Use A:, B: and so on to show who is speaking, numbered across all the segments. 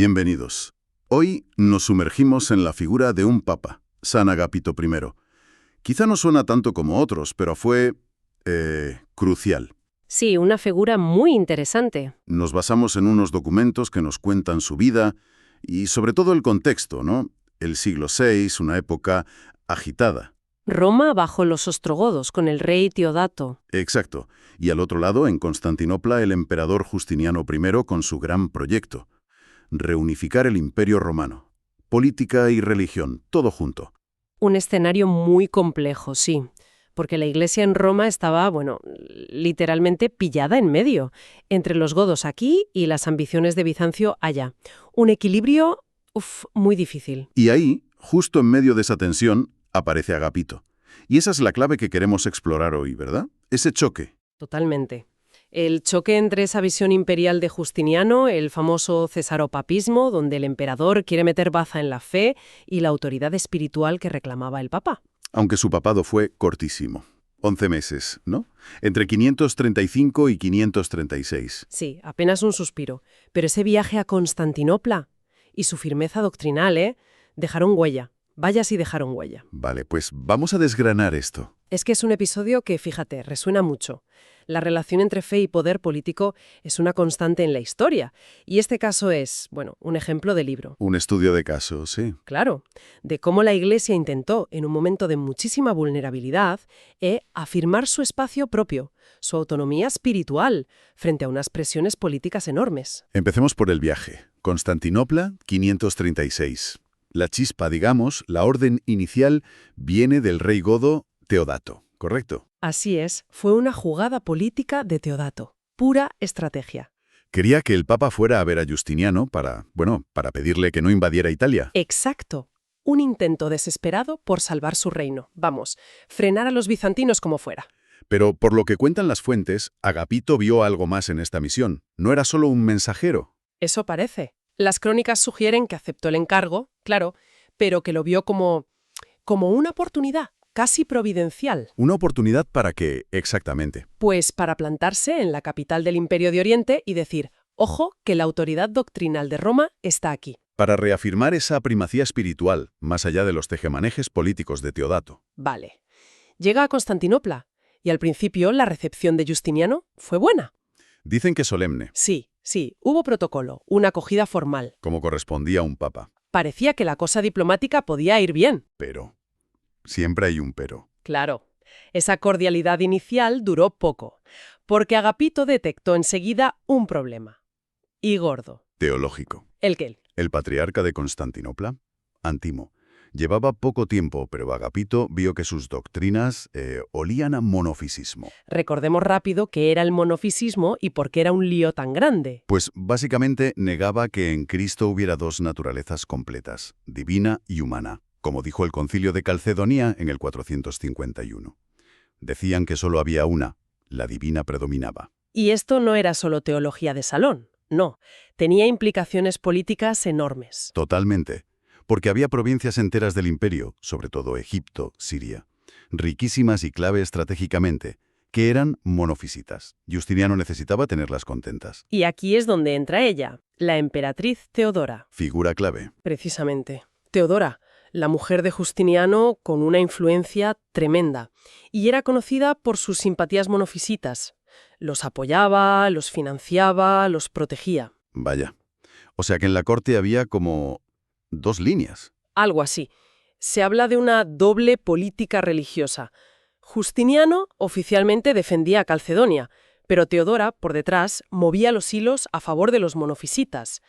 A: Bienvenidos. Hoy nos sumergimos en la figura de un papa, San Agapito I. Quizá no suena tanto como otros, pero fue crucial.
B: Sí, una figura muy interesante.
A: Nos basamos en unos documentos que nos cuentan su vida y sobre todo el contexto, ¿no? El siglo VI, una época agitada.
B: Roma bajo los ostrogodos, con el rey Teodato.
A: Exacto. Y al otro lado, en Constantinopla, el emperador Justiniano I con su gran proyecto: reunificar el Imperio Romano. Política y religión, todo junto.
B: Un escenario muy complejo, sí, porque la iglesia en Roma estaba, literalmente pillada en medio, entre los godos aquí y las ambiciones de Bizancio allá. Un equilibrio, muy difícil.
A: Y ahí, justo en medio de esa tensión, aparece Agapito. Y esa es la clave que queremos explorar hoy, ¿verdad? Ese choque.
B: Totalmente. El choque entre esa visión imperial de Justiniano, el famoso cesaropapismo, donde el emperador quiere meter baza en la fe, y la autoridad espiritual que reclamaba el papa.
A: Aunque su papado fue cortísimo. 11 meses, ¿no? Entre 535 y 536.
B: Sí, apenas un suspiro. Pero ese viaje a Constantinopla y su firmeza doctrinal, dejaron huella. Vaya si dejaron huella.
A: Vale, pues vamos a desgranar esto.
B: Es que es un episodio que, fíjate, resuena mucho. La relación entre fe y poder político es una constante en la historia. Y este caso es, un ejemplo de libro.
A: Un estudio de caso, sí.
B: Claro, de cómo la Iglesia intentó, en un momento de muchísima vulnerabilidad, afirmar su espacio propio, su autonomía espiritual, frente a unas presiones políticas enormes.
A: Empecemos por el viaje. Constantinopla, 536. La chispa, digamos, la orden inicial, viene del rey godo Teodato, ¿correcto?
B: Así es, fue una jugada política de Teodato, pura estrategia.
A: Quería que el papa fuera a ver a Justiniano para pedirle que no invadiera Italia.
B: Exacto. Un intento desesperado por salvar su reino. Frenar a los bizantinos como fuera.
A: Pero por lo que cuentan las fuentes, Agapito vio algo más en esta misión. No era solo un mensajero.
B: Eso parece. Las crónicas sugieren que aceptó el encargo, claro, pero que lo vio como una oportunidad, casi providencial.
A: ¿Una oportunidad para qué, exactamente?
B: Pues para plantarse en la capital del Imperio de Oriente y decir, ojo, que la autoridad doctrinal de Roma está aquí.
A: Para reafirmar esa primacía espiritual, más allá de los tejemanejes políticos de Teodato.
B: Vale. Llega a Constantinopla, y al principio la recepción de Justiniano fue buena.
A: Dicen que solemne.
B: Sí, hubo protocolo, una acogida formal.
A: Como correspondía a un papa.
B: Parecía que la cosa diplomática podía ir bien.
A: Pero. Siempre hay un pero.
B: Claro. Esa cordialidad inicial duró poco, porque Agapito detectó enseguida un problema. Y gordo.
A: Teológico.
B: ¿El qué?
A: El patriarca de Constantinopla, Antimo, llevaba poco tiempo, pero Agapito vio que sus doctrinas olían a monofisismo.
B: Recordemos rápido qué era el monofisismo y por qué era un lío tan grande.
A: Pues básicamente negaba que en Cristo hubiera dos naturalezas completas, divina y humana, como dijo el Concilio de Calcedonia en el 451. Decían que solo había una, la divina predominaba.
B: Y esto no era solo teología de salón, no. Tenía implicaciones políticas enormes.
A: Totalmente. Porque había provincias enteras del imperio, sobre todo Egipto, Siria, riquísimas y clave estratégicamente, que eran monofisitas. Justiniano necesitaba tenerlas contentas.
B: Y aquí es donde entra ella, la emperatriz Teodora.
A: Figura clave.
B: Precisamente. Teodora, la mujer de Justiniano con una influencia tremenda, y era conocida por sus simpatías monofisitas. Los apoyaba, los financiaba, los protegía.
A: Vaya. O sea que en la corte había como dos líneas.
B: Algo así. Se habla de una doble política religiosa. Justiniano oficialmente defendía a Calcedonia, pero Teodora, por detrás, movía los hilos a favor de los monofisitas.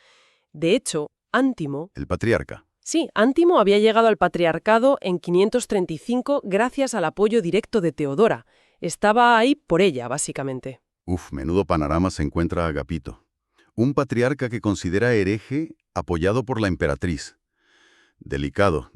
B: De hecho, Antimo...
A: El patriarca.
B: Sí, Antimo había llegado al patriarcado en 535 gracias al apoyo directo de Teodora. Estaba ahí por ella, básicamente.
A: Menudo panorama se encuentra Agapito. Un patriarca que considera hereje apoyado por la emperatriz. Delicado.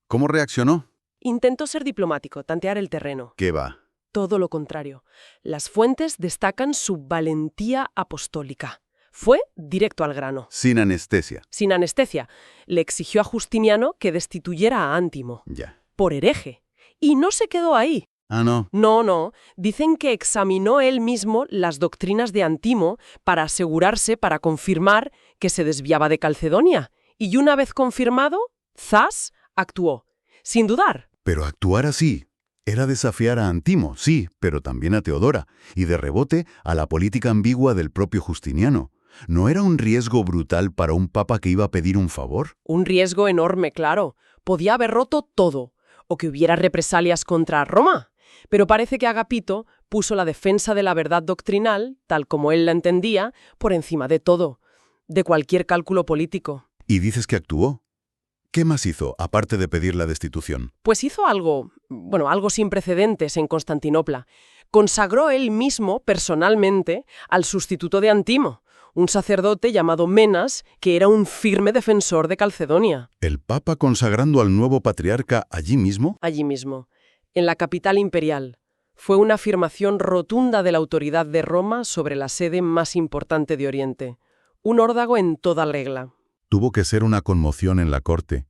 A: ¿Cómo reaccionó?
B: Intentó ser diplomático, tantear el terreno.
A: ¿Qué va?
B: Todo lo contrario. Las fuentes destacan su valentía apostólica. Fue directo al grano.
A: Sin anestesia.
B: Sin anestesia. Le exigió a Justiniano que destituyera a Antimo.
A: Ya.
B: Por hereje. Y no se quedó ahí.
A: Ah, no.
B: No. Dicen que examinó él mismo las doctrinas de Antimo para asegurarse, para confirmar que se desviaba de Calcedonia. Y una vez confirmado, ¡zas!, actuó. Sin dudar.
A: Pero actuar así era desafiar a Antimo, sí, pero también a Teodora, y de rebote a la política ambigua del propio Justiniano. ¿No era un riesgo brutal para un papa que iba a pedir un favor?
B: Un riesgo enorme, claro. Podía haber roto todo, o que hubiera represalias contra Roma. Pero parece que Agapito puso la defensa de la verdad doctrinal, tal como él la entendía, por encima de todo, de cualquier cálculo político.
A: ¿Y dices que actuó? ¿Qué más hizo, aparte de pedir la destitución?
B: Pues hizo algo sin precedentes en Constantinopla. Consagró él mismo, personalmente, al sustituto de Antimo, un sacerdote llamado Menas, que era un firme defensor de Calcedonia.
A: ¿El papa consagrando al nuevo patriarca allí mismo?
B: Allí mismo, en la capital imperial. Fue una afirmación rotunda de la autoridad de Roma sobre la sede más importante de Oriente. Un órdago en toda regla.
A: Tuvo que ser una conmoción en la corte.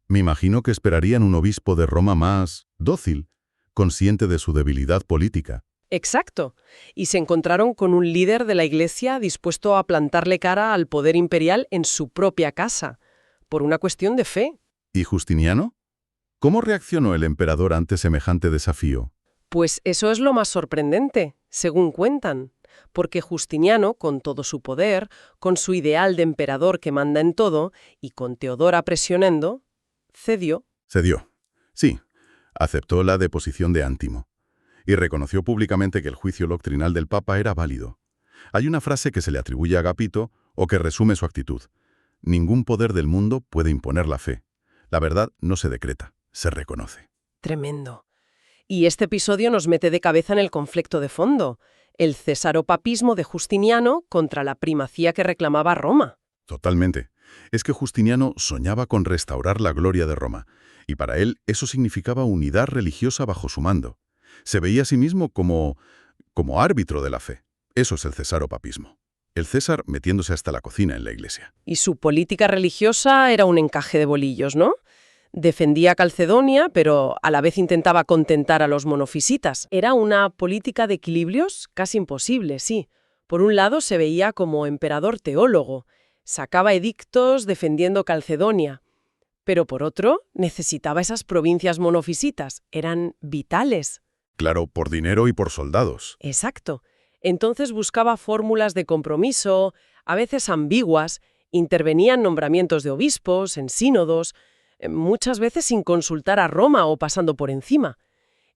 A: Me imagino que esperarían un obispo de Roma más dócil, consciente de su debilidad política.
B: Exacto. Y se encontraron con un líder de la Iglesia dispuesto a plantarle cara al poder imperial en su propia casa, por una cuestión de fe.
A: ¿Y Justiniano? ¿Cómo reaccionó el emperador ante semejante desafío?
B: Pues eso es lo más sorprendente, según cuentan, porque Justiniano, con todo su poder, con su ideal de emperador que manda en todo, y con Teodora presionando, cedió.
A: Cedió. Sí, aceptó la deposición de Antimo y reconoció públicamente que el juicio doctrinal del Papa era válido. Hay una frase que se le atribuye a Agapito o que resume su actitud. Ningún poder del mundo puede imponer la fe. La verdad no se decreta, se reconoce.
B: Tremendo. Y este episodio nos mete de cabeza en el conflicto de fondo, el cesaropapismo de Justiniano contra la primacía que reclamaba Roma.
A: Totalmente. Es que Justiniano soñaba con restaurar la gloria de Roma, y para él eso significaba unidad religiosa bajo su mando. Se veía a sí mismo como árbitro de la fe. Eso es el cesaropapismo. El César metiéndose hasta la cocina en la iglesia.
B: Y su política religiosa era un encaje de bolillos, ¿no? Defendía Calcedonia, pero a la vez intentaba contentar a los monofisitas. Era una política de equilibrios casi imposible, sí. Por un lado se veía como emperador teólogo, sacaba edictos defendiendo Calcedonia, pero por otro necesitaba esas provincias monofisitas, eran vitales.
A: Claro, por dinero y por soldados.
B: Exacto. Entonces buscaba fórmulas de compromiso, a veces ambiguas, intervenía en nombramientos de obispos, en sínodos, muchas veces sin consultar a Roma o pasando por encima.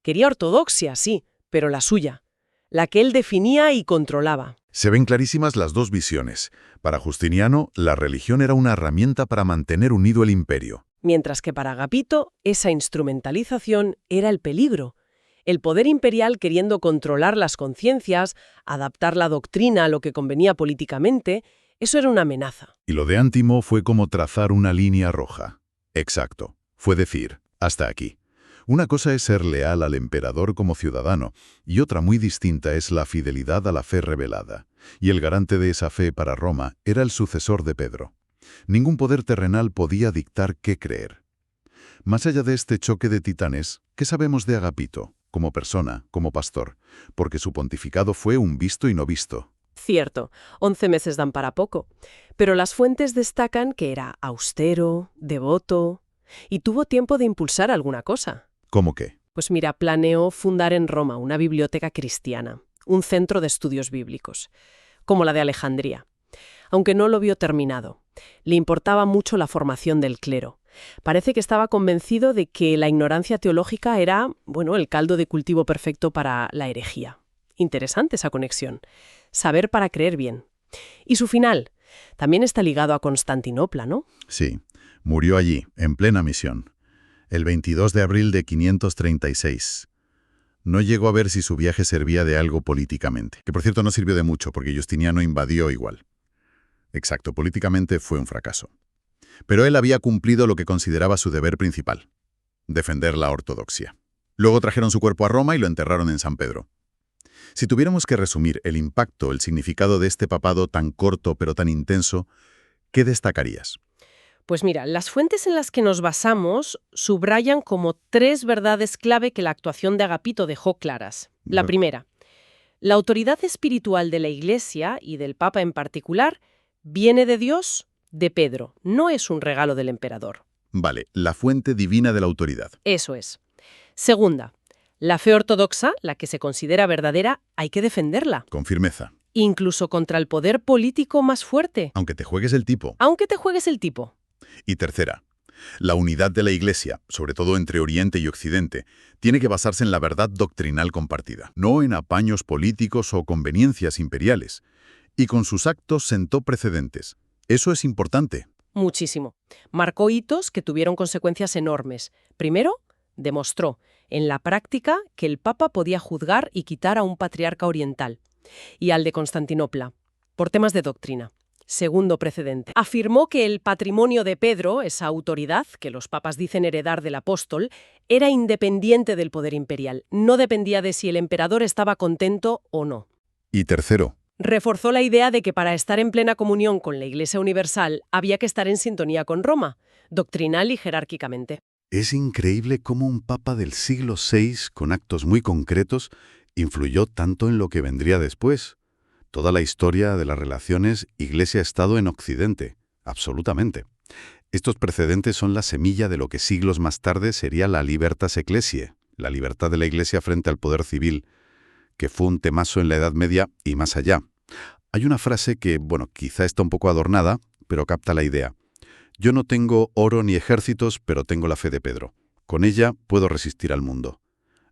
B: Quería ortodoxia, sí, pero la suya, la que él definía y controlaba.
A: Se ven clarísimas las dos visiones. Para Justiniano, la religión era una herramienta para mantener unido el imperio.
B: Mientras que para Agapito, esa instrumentalización era el peligro. El poder imperial queriendo controlar las conciencias, adaptar la doctrina a lo que convenía políticamente, eso era una amenaza.
A: Y lo de Antimo fue como trazar una línea roja. Exacto. Fue decir, hasta aquí. Una cosa es ser leal al emperador como ciudadano, y otra muy distinta es la fidelidad a la fe revelada. Y el garante de esa fe para Roma era el sucesor de Pedro. Ningún poder terrenal podía dictar qué creer. Más allá de este choque de titanes, ¿qué sabemos de Agapito, como persona, como pastor? Porque su pontificado fue un visto y no visto.
B: Cierto, 11 meses dan para poco. Pero las fuentes destacan que era austero, devoto, y tuvo tiempo de impulsar alguna cosa.
A: ¿Cómo qué?
B: Pues mira, planeó fundar en Roma una biblioteca cristiana, un centro de estudios bíblicos, como la de Alejandría. Aunque no lo vio terminado. Le importaba mucho la formación del clero. Parece que estaba convencido de que la ignorancia teológica era, el caldo de cultivo perfecto para la herejía. Interesante esa conexión. Saber para creer bien. Y su final también está ligado a Constantinopla, ¿no?
A: Sí, murió allí, en plena misión, el 22 de abril de 536. No llegó a ver si su viaje servía de algo políticamente, que por cierto no sirvió de mucho porque Justiniano invadió igual. Exacto, políticamente fue un fracaso. Pero él había cumplido lo que consideraba su deber principal, defender la ortodoxia. Luego trajeron su cuerpo a Roma y lo enterraron en San Pedro. Si tuviéramos que resumir el impacto, el significado de este papado tan corto pero tan intenso, ¿qué destacarías?
B: Pues mira, las fuentes en las que nos basamos subrayan como 3 verdades clave que la actuación de Agapito dejó claras. La
A: Va-
B: primera, la autoridad espiritual de la Iglesia, y del Papa en particular, viene de Dios, de Pedro, no es un regalo del emperador.
A: Vale, la fuente divina de la autoridad.
B: Eso es. Segunda, la fe ortodoxa, la que se considera verdadera, hay que defenderla,
A: Con firmeza.
B: incluso contra el poder político más fuerte,
A: Aunque te juegues el tipo.
B: aunque te juegues el tipo.
A: Y tercera, la unidad de la Iglesia, sobre todo entre Oriente y Occidente, tiene que basarse en la verdad doctrinal compartida, no en apaños políticos o conveniencias imperiales. Y con sus actos sentó precedentes. Eso es importante.
B: Muchísimo. Marcó hitos que tuvieron consecuencias enormes. Primero, demostró, en la práctica, que el Papa podía juzgar y quitar a un patriarca oriental, y al de Constantinopla, por temas de doctrina. Segundo precedente. Afirmó que el patrimonio de Pedro, esa autoridad que los papas dicen heredar del apóstol, era independiente del poder imperial. No dependía de si el emperador estaba contento o no.
A: Y tercero,
B: Reforzó la idea de que para estar en plena comunión con la Iglesia Universal había que estar en sintonía con Roma, doctrinal y jerárquicamente.
A: es increíble cómo un papa del siglo VI, con actos muy concretos, influyó tanto en lo que vendría después. Toda la historia de las relaciones Iglesia-Estado en Occidente, absolutamente. Estos precedentes son la semilla de lo que siglos más tarde sería la libertas ecclesiae, la libertad de la Iglesia frente al poder civil, que fue un temazo en la Edad Media y más allá. Hay una frase que, bueno, quizá está un poco adornada, pero capta la idea. Yo no tengo oro ni ejércitos, pero tengo la fe de Pedro. Con ella puedo resistir al mundo.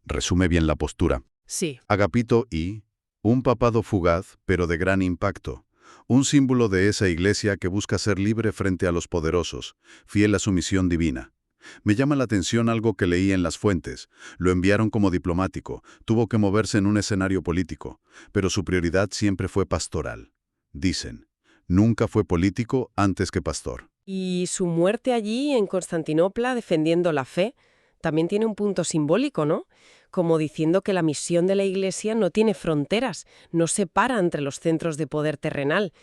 A: Resume bien la postura.
B: Sí.
A: Agapito y un papado fugaz, pero de gran impacto. Un símbolo de esa iglesia que busca ser libre frente a los poderosos, fiel a su misión divina. Me llama la atención algo que leí en las fuentes. Lo enviaron como diplomático, tuvo que moverse en un escenario político, pero su prioridad siempre fue pastoral. Dicen, nunca fue político antes que pastor.
B: Y su muerte allí, en Constantinopla, defendiendo la fe, también tiene un punto simbólico, ¿no? Como diciendo que la misión de la Iglesia no tiene fronteras, no separa entre los centros de poder terrenal.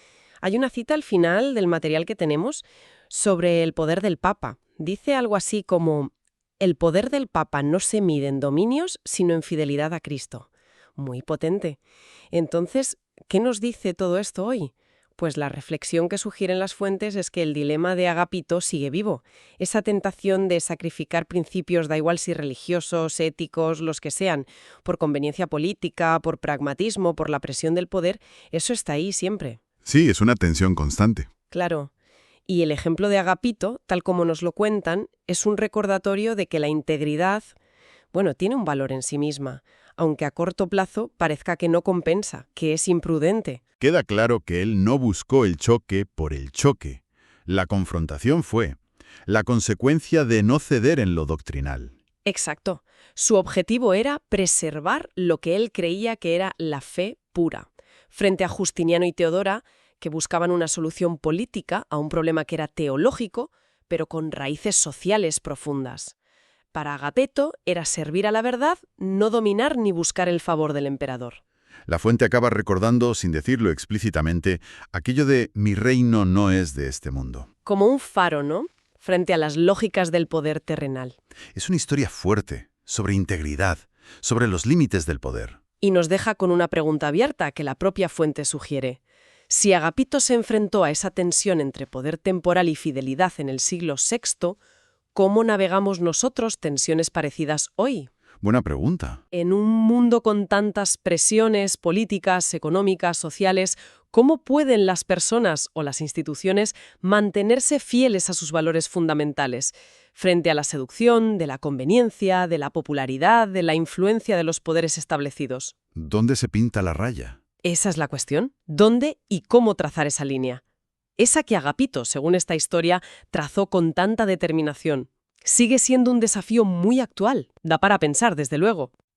B: Hay una cita al final del material que tenemos sobre el poder del Papa. Dice algo así como: el poder del Papa no se mide en dominios, sino en fidelidad a Cristo. Muy potente. Entonces, ¿qué nos dice todo esto hoy? Pues la reflexión que sugieren las fuentes es que el dilema de Agapito sigue vivo. Esa tentación de sacrificar principios, da igual si religiosos, éticos, los que sean, por conveniencia política, por pragmatismo, por la presión del poder, eso está ahí siempre.
A: Sí, es una tensión constante.
B: Claro. Y el ejemplo de Agapito, tal como nos lo cuentan, es un recordatorio de que la integridad, bueno, tiene un valor en sí misma, aunque a corto plazo parezca que no compensa, que es imprudente.
A: Queda claro que él no buscó el choque por el choque. La confrontación fue la consecuencia de no ceder en lo doctrinal.
B: Exacto. Su objetivo era preservar lo que él creía que era la fe pura. Frente a Justiniano y Teodora, que buscaban una solución política a un problema que era teológico, pero con raíces sociales profundas. Para Agapito era servir a la verdad, no dominar ni buscar el favor del emperador.
A: La fuente acaba recordando, sin decirlo explícitamente, aquello de «mi reino no es de este mundo».
B: Como un faro, ¿no? Frente a las lógicas del poder terrenal.
A: Es una historia fuerte, sobre integridad, sobre los límites del poder.
B: Y nos deja con una pregunta abierta que la propia fuente sugiere. Si Agapito se enfrentó a esa tensión entre poder temporal y fidelidad en el siglo VI, ¿cómo navegamos nosotros tensiones parecidas hoy?
A: Buena pregunta.
B: En un mundo con tantas presiones políticas, económicas, sociales, ¿cómo pueden las personas o las instituciones mantenerse fieles a sus valores fundamentales frente a la seducción, de la conveniencia, de la popularidad, de la influencia de los poderes establecidos?
A: ¿Dónde se pinta la raya?
B: Esa es la cuestión. ¿Dónde y cómo trazar esa línea? Esa que Agapito, según esta historia, trazó con tanta determinación. Sigue siendo un desafío muy actual. Da para pensar, desde luego.